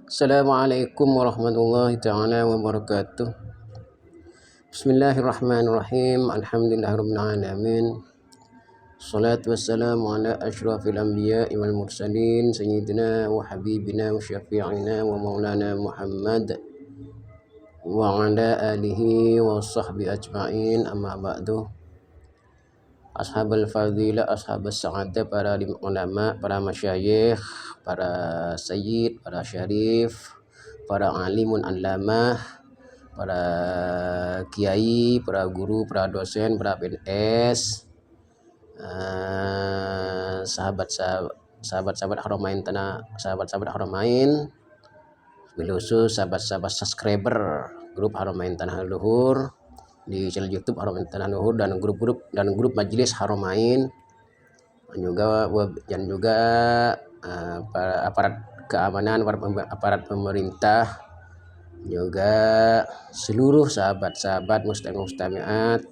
Assalamualaikum warahmatullahi ta'ala wabarakatuh. Bismillahirrahmanirrahim. Alhamdulillahirabbil alamin. Salatu wassalamu ala asyrafil anbiya'i wal mursalin sayyidina wa habibina wa syafi'ina wa maulana Muhammad wa ala alihi wa sahbihi ajma'in, amma ba'du. Ashabul fadilah, ashabus sa'adah, para ulama, para masyayikh, para sayyid, para syarif, para alimun alamah, para kiai, para guru, para dosen, para PNS, sahabat-sahabat Haramain tanah, sahabat-sahabat Haramain, khusus sahabat-sahabat subscriber grup Haramain Tanah Luhur di channel YouTube Haramain Tanah Luhur, dan grup majelis Haramain, dan juga para aparat keamanan, aparat pemerintah, juga seluruh sahabat-sahabat mustami'at,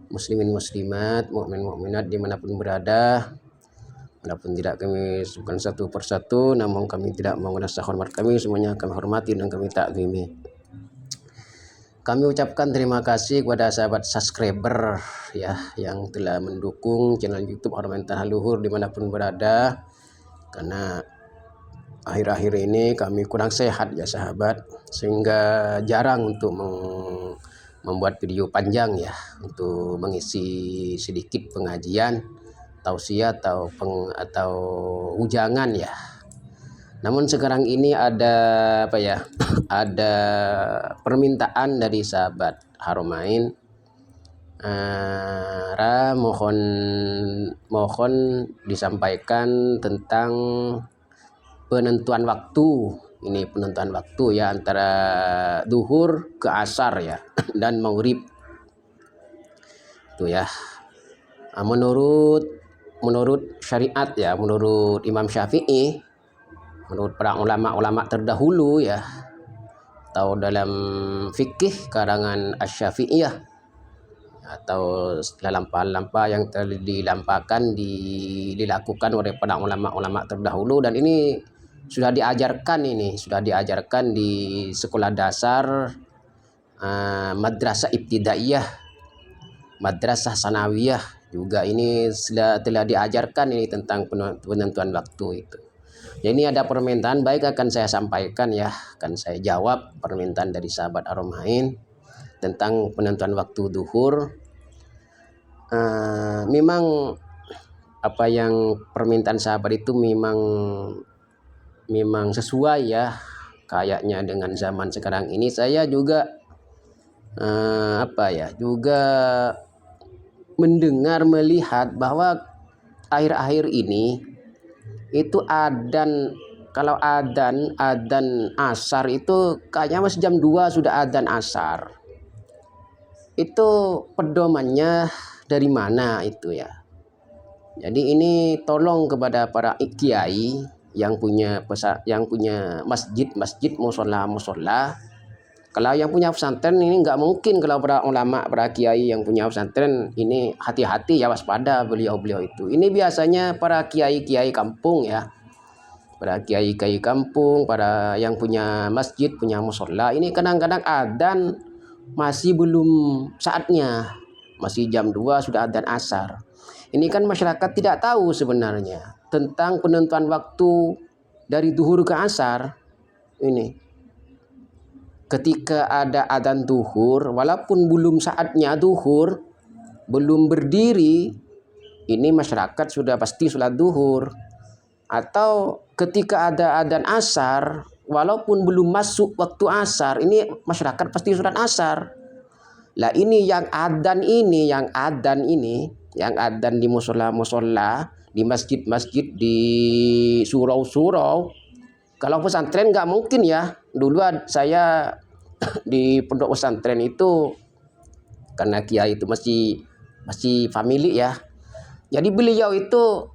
muslimin muslimat, mukmin mukminat dimanapun berada. Walaupun tidak kami sebutkan satu persatu, namun kami tidak menguras hormat kami, semuanya kami hormati dan kami takwimi. Kami ucapkan terima kasih kepada sahabat subscriber ya yang telah mendukung channel YouTube Haramain Tanah Luhur dimanapun berada, karena akhir-akhir ini kami kurang sehat ya sahabat, sehingga jarang untuk membuat video panjang ya, untuk mengisi sedikit pengajian, tausiah atau ujangan ya. Namun sekarang ini ada ada permintaan dari sahabat Haramain, mohon disampaikan tentang penentuan waktu. Ini penentuan waktu ya, antara duhur ke asar ya dan maghrib itu ya. Menurut syariat ya, menurut Imam Syafi'i, menurut para ulama-ulama terdahulu ya, atau dalam fikih karangan Asy-Syafi'iyah, atau lampah-lampah yang telah dilakukan oleh para ulama-ulama terdahulu, dan ini sudah diajarkan di sekolah dasar, madrasah ibtidaiyah, madrasah sanawiyah juga, ini telah diajarkan ini tentang penentuan waktu itu. Jadi ini ada permintaan, baik akan saya sampaikan ya, akan saya jawab permintaan dari sahabat Haramain tentang penentuan waktu duhur. Memang apa yang permintaan sahabat itu memang sesuai ya, kayaknya dengan zaman sekarang ini. Saya juga juga mendengar, melihat bahwa akhir-akhir ini itu kalau adzan asar itu kayaknya masih jam 2 sudah adzan asar. Itu pedomannya dari mana itu ya? Jadi ini tolong kepada para kiai yang punya masjid, musola. Kalau yang punya pesantren ini nggak mungkin, kalau para ulama, para kiai yang punya pesantren ini hati-hati ya, waspada beliau itu. Ini biasanya para kiai kampung ya, para kiai kampung, para yang punya masjid, punya musola, ini kadang-kadang adzan masih belum saatnya, masih jam 2 sudah adzan asar. Ini kan masyarakat tidak tahu sebenarnya tentang penentuan waktu dari duhur ke asar ini. Ketika ada adzan duhur, walaupun belum saatnya duhur, belum berdiri, ini masyarakat sudah pasti sholat duhur. Atau ketika ada adzan asar, walaupun belum masuk waktu asar, ini masyarakat pasti sholat asar. Lah ini yang adzan di musola, di masjid-masjid, di surau-surau. Kalau pesantren nggak mungkin ya. Dulu saya di pondok pesantren itu, karena kiai itu masih family ya. Jadi beliau itu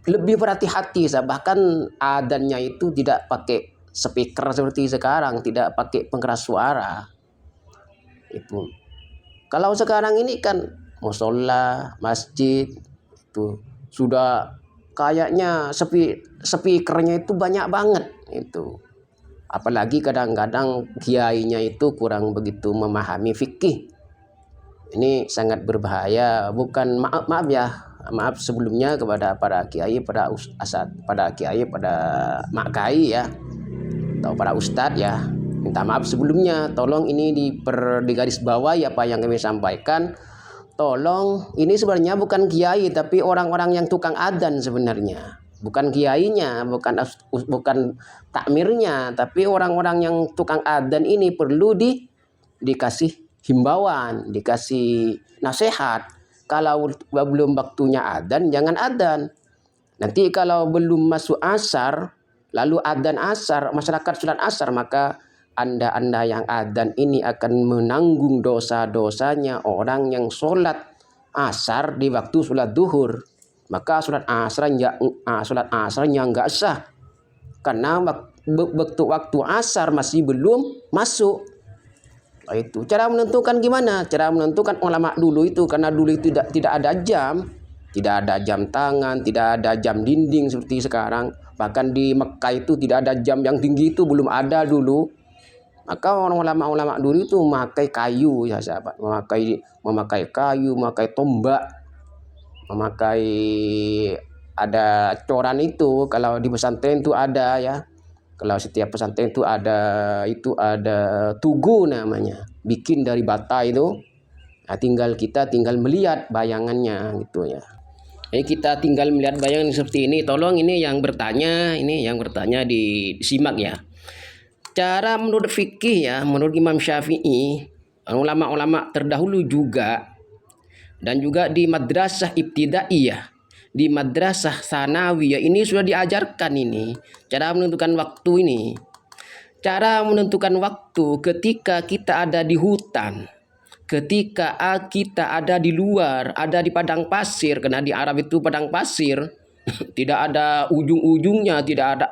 lebih berhati-hati, bahkan adzannya itu tidak pakai speaker seperti sekarang, tidak pakai pengeras suara. Itu. Kalau sekarang ini kan musola, masjid itu sudah kayaknya speakernya itu banyak banget itu. Apalagi kadang-kadang kiainya itu kurang begitu memahami fikih. Ini sangat berbahaya. Bukan, maaf ya, maaf sebelumnya kepada para kiai, pada pada kiai, pada mak kai ya, atau para ustadz ya. Minta maaf sebelumnya. Tolong ini di garis bawah ya apa yang kami sampaikan. Tolong, ini sebenarnya bukan kiai tapi orang-orang yang tukang adzan sebenarnya. Bukan kiainya, bukan takmirnya, tapi orang-orang yang tukang adzan ini perlu dikasih himbauan, dikasih nasihat. Kalau belum waktunya adzan, jangan adzan. Nanti kalau belum masuk asar, lalu adzan asar, masyarakat sholat asar, maka anda yang adzan ini akan menanggung dosa-dosanya orang yang sholat asar di waktu sholat duhur. Maka sholat asarnya nggak sah karena waktu asar masih belum masuk. Itu cara menentukan gimana? Cara menentukan ulama dulu itu, karena dulu itu tidak ada jam, tidak ada jam tangan, tidak ada jam dinding seperti sekarang. Bahkan di Mekah itu tidak ada jam yang tinggi, itu belum ada dulu. Maka orang ulama dulu itu memakai kayu ya sahabat, memakai kayu, memakai tombak, memakai ada coran itu. Kalau di pesantren itu ada ya. Kalau setiap pesantren itu ada tugu namanya, bikin dari bata itu. Nah, kita tinggal melihat bayangannya gitu ya. Kita tinggal melihat bayangan seperti ini. Tolong ini yang bertanya disimak ya. Cara menurut fikih ya, menurut Imam Syafi'i, ulama-ulama terdahulu juga, dan juga di madrasah ibtidaiyah, di madrasah sanawiyah ini sudah diajarkan ini cara menentukan waktu ini. Cara menentukan waktu ketika kita ada di hutan, ketika kita ada di luar, ada di padang pasir, karena di Arab itu padang pasir. Tidak ada ujung-ujungnya, tidak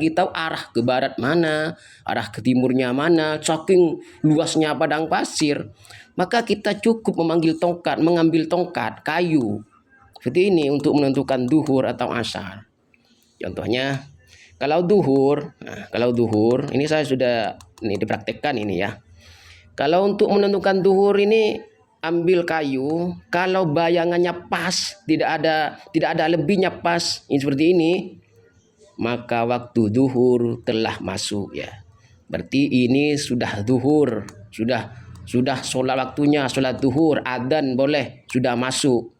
kita arah ke barat mana, arah ke timurnya mana, saking luasnya padang pasir. Maka kita cukup mengambil tongkat kayu seperti ini untuk menentukan duhur atau asar. Contohnya kalau duhur ini saya sudah dipraktekkan ini ya. Kalau untuk menentukan duhur ini, ambil kayu, kalau bayangannya pas, tidak ada lebihnya pas, ini seperti ini, maka waktu duhur telah masuk ya. Berarti ini sudah duhur, sudah sholat waktunya, sholat duhur, adzan boleh, sudah masuk.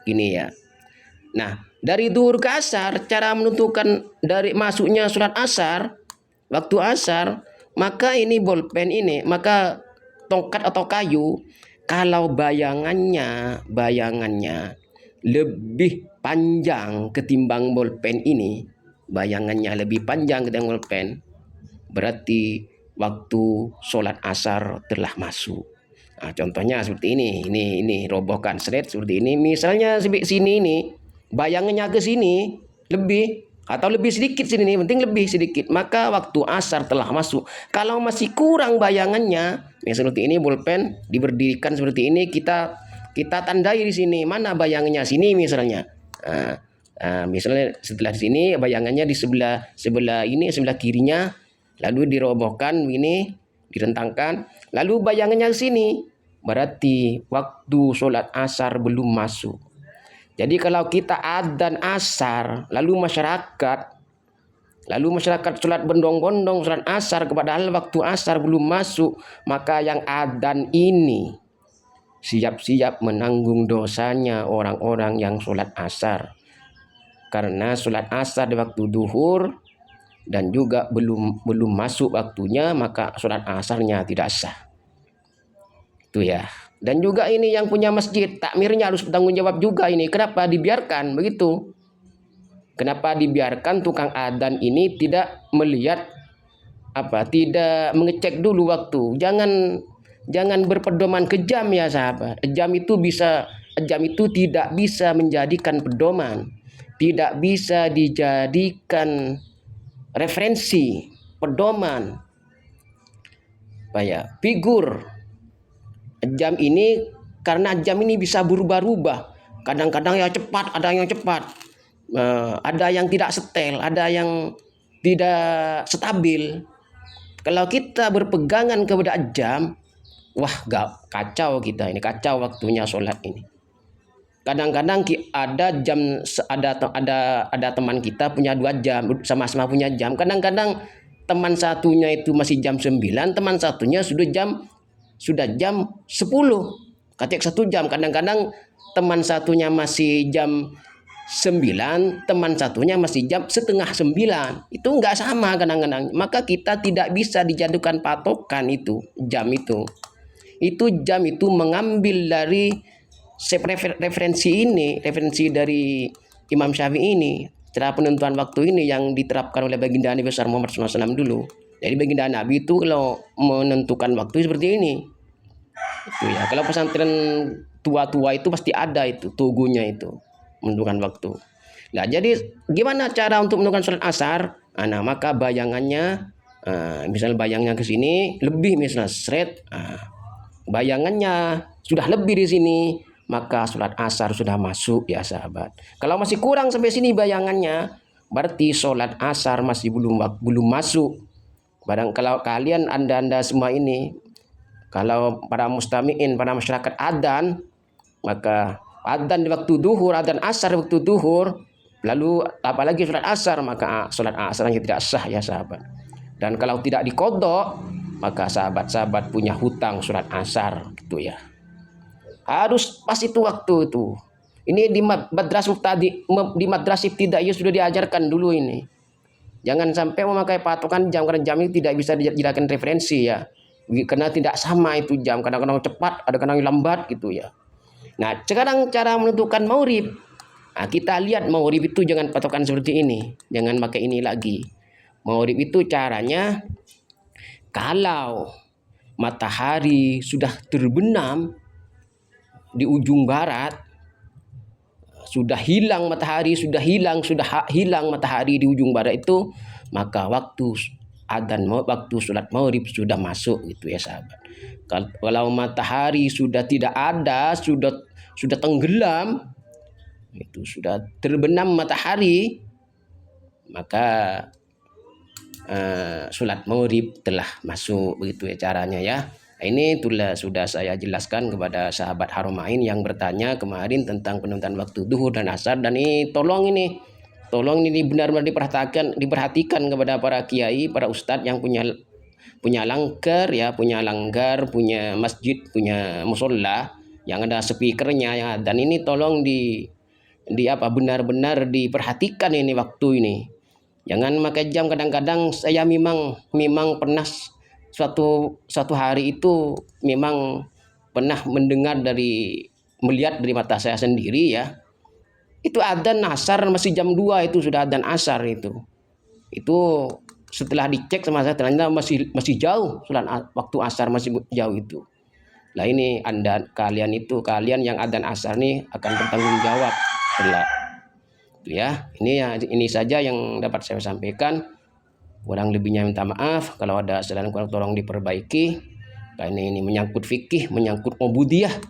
Ini ya. Nah, dari duhur ke asar, cara menentukan dari masuknya sholat asar, waktu asar, maka ini bolpen ini, maka tongkat atau kayu, kalau bayangannya lebih panjang ketimbang bolpen ini, bayangannya lebih panjang ketimbang bolpen, berarti waktu sholat asar telah masuk. Nah, contohnya seperti ini robohkan seret seperti ini. Misalnya sini ini bayangannya ke sini lebih atau lebih sedikit sini nih, penting lebih sedikit, maka waktu asar telah masuk. Kalau masih kurang bayangannya, seperti ini bolpen diberdirikan seperti ini, kita tandai di sini mana bayangannya, sini misalnya. Misalnya setelah di sini bayangannya di sebelah kirinya, lalu dirobohkan ini, direntangkan, lalu bayangannya ke sini, berarti waktu sholat asar belum masuk. Jadi kalau kita adzan asar, lalu masyarakat sholat bondong-bondong sholat asar, padahal waktu asar belum masuk, maka yang adzan ini siap-siap menanggung dosanya orang-orang yang sholat asar. Karena sholat asar di waktu duhur dan juga belum masuk waktunya, maka sholat asarnya tidak sah. Itu ya. Dan juga ini yang punya masjid, takmirnya harus bertanggung jawab juga ini. Kenapa dibiarkan begitu? Kenapa dibiarkan tukang adzan ini tidak melihat tidak mengecek dulu waktu? Jangan berpedoman ke jam ya sahabat. Jam itu tidak bisa menjadikan pedoman, tidak bisa dijadikan referensi, pedoman, figur. Jam ini, karena jam ini bisa berubah-ubah, kadang-kadang ya cepat, ada yang cepat, ada yang tidak setel, ada yang tidak stabil. Kalau kita berpegangan kepada jam, wah gak kacau kita ini, kacau waktunya sholat ini. Kadang-kadang ada jam, ada teman kita punya 2 jam, sama-sama punya jam. Kadang-kadang teman satunya itu masih jam 9, teman satunya sudah jam 10. Ketik 1 jam. Kadang-kadang teman satunya masih jam 9, teman satunya masih jam setengah 9. Itu enggak sama kadang-kadang. Maka kita tidak bisa dijadikan patokan itu, jam itu. Itu jam itu mengambil dari referensi dari Imam Syafi'i ini, cara penentuan waktu ini yang diterapkan oleh baginda Nabi besar Muhammad SAW dulu. Jadi baginda Nabi itu kalau menentukan waktu seperti ini. Itu ya. Kalau pesantren tua-tua itu pasti ada itu tugunya itu menentukan waktu. Nah, jadi gimana cara untuk menentukan sholat asar? Nah, maka bayangannya, misalnya bayangnya ke sini lebih, misalnya seret, bayangannya sudah lebih di sini, maka sholat asar sudah masuk ya sahabat. Kalau masih kurang sampai sini bayangannya, berarti sholat asar masih belum masuk. Kalau kalian anda semua ini, kalau para mustami'in, para masyarakat adan, maka adzan di waktu duhur, adzan asar di waktu duhur, lalu apalagi sholat asar, maka sholat asarnya tidak sah ya sahabat. Dan kalau tidak dikodok, maka sahabat-sahabat punya hutang sholat asar gitu ya. Harus pas itu waktu itu. Ini di madrasah ibtidaiyah sudah diajarkan dulu ini. Jangan sampai memakai patokan jam, karena jam itu tidak bisa dijadikan referensi ya. Karena tidak sama itu jam, kadang-kadang cepat, kadang-kadang lambat gitu ya. Nah, sekarang cara menentukan maurib. Nah, kita lihat maurib itu jangan patokan seperti ini. Jangan pakai ini lagi. Maurib itu caranya, kalau matahari sudah terbenam di ujung barat, sudah hilang matahari di ujung barat itu, maka waktu sholat maurib sudah masuk gitu ya sahabat. Kalau matahari sudah tidak ada, sudah tenggelam, itu sudah terbenam matahari, maka sholat maurib telah masuk, begitu ya caranya ya. Ini sudah saya jelaskan kepada sahabat Haromain yang bertanya kemarin tentang penentuan waktu duhur dan asar. Dan ini tolong ini benar-benar diperhatikan kepada para kiai, para ustadz yang punya langgar ya, punya masjid, punya musola yang ada speakernya ya. Dan ini tolong benar-benar diperhatikan ini waktu ini. Jangan pakai jam. Kadang-kadang saya memang pernah suatu hari itu memang pernah melihat dari mata saya sendiri ya. Itu adzan asar masih jam 2 itu sudah adzan asar itu. Itu setelah dicek sama saya ternyata masih jauh, waktu asar masih jauh itu. Nah, ini kalian yang adzan asar nih akan bertanggung jawab ya. Ini saja yang dapat saya sampaikan. Kurang lebihnya minta maaf. Kalau ada kesalahan kurang, tolong diperbaiki. Karena ini menyangkut fikih, menyangkut ubudiyah,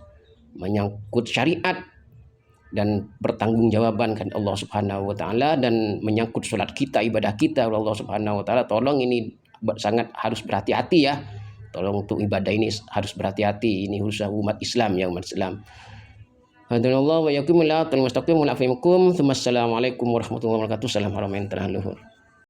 menyangkut syariat, dan bertanggungjawaban kan Allah Subhanahu wa taala, dan menyangkut salat kita, ibadah kita Allah Subhanahu wa taala. Tolong ini sangat harus berhati-hati ya. Tolong untuk ibadah ini harus berhati-hati. Ini urusan umat Islam ya, umat Islam. Hadallahu wa yakum la mustaqim wa afimukum. Assalamualaikum warahmatullahi wabarakatuh. Salam haramain luhur.